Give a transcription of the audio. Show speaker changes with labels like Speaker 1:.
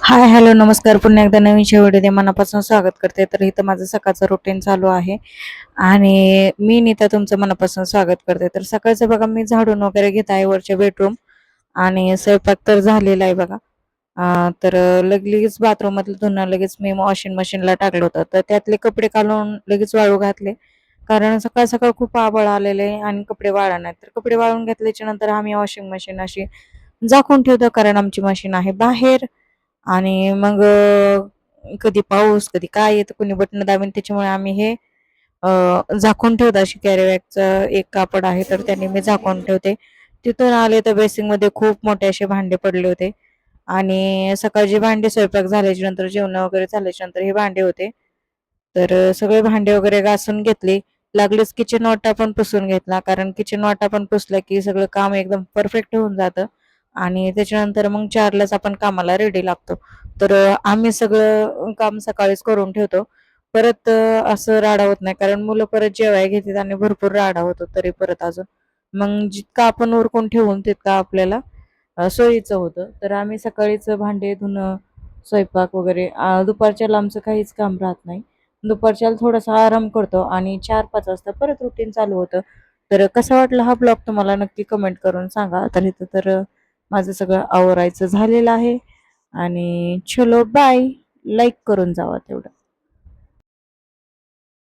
Speaker 1: हाय, hello, नमस्कार. पुन्हा एकदा नवीन व्हिडिओमध्ये मनापासून स्वागत करते. तर इथं माझं सकाळचं रुटीन चालू आहे आणि मी नीता तुमचं मनापासून स्वागत करते. तर सकाळचं बघा मी झाडून वगैरे घेत आहे वरच्या बेडरूम आणि स्वयंपाक तर झालेला आहे बघा. तर लगेच बाथरूममधलं धुणं लगेच मी वॉशिंग मशीनला टाकलं होतं. तर त्यातले कपडे काढून लगेच वाळू घातले. कारण सकाळ सकाळ खूप आभाळ आलेले आणि कपडे वाळा नाहीत. तर कपडे वाळून घेतल्याच्या नंतर आम्ही वॉशिंग मशीन अशी झाकून ठेवतो कारण आमची मशीन आहे बाहेर. आणि मग कधी पाऊस कधी काय येतं कोणी बटन दाबून त्याच्यामुळे आम्ही हे झाकून ठेवतो. अशी कॅरीबॅगचं एक कापड आहे तर त्यांनी मी झाकून ठेवते. तिथून आले तर बेसिंगमध्ये खूप मोठे असे भांडे पडले होते आणि सकाळचे भांडे स्वयंपाक झाल्याच्या नंतर जेवण वगैरे झाल्याच्या नंतर हे भांडे होते. तर सगळे भांडे वगैरे घासून घेतले. लागलीच किचन वाटा पण पुसून घेतला कारण किचन वाटा पण पुसला की सगळं काम एकदम परफेक्ट होऊन जातं आणि त्याच्यानंतर मग 4लाच आपण कामाला रेडी लागतो. तर आम्ही सगळं काम सकाळीच करून ठेवतो. परत असं राडा होत नाही कारण मुलं परत जेवाय घेतात आणि भरपूर राडा होतो तरी परत अजून. मग जितकं आपण उरकून ठेवून तितकं आपल्याला सोयीचं होतं. तर आम्ही सकाळीच भांडे धुणं, स्वयंपाक वगैरे दुपारच्याला आमचं काहीच काम राहत नाही. दुपारच्याला थोडासा आराम करतो आणि 4-5 वाजता परत रुटीन चालू होतं. तर कसा वाटला हा ब्लॉग तुम्हाला नक्की कमेंट करून सांगा. तर इथं तर माझं सगळं आवरायचं झालेलं आहे आणि चलो बाय. लाईक करून जावा तेवढं.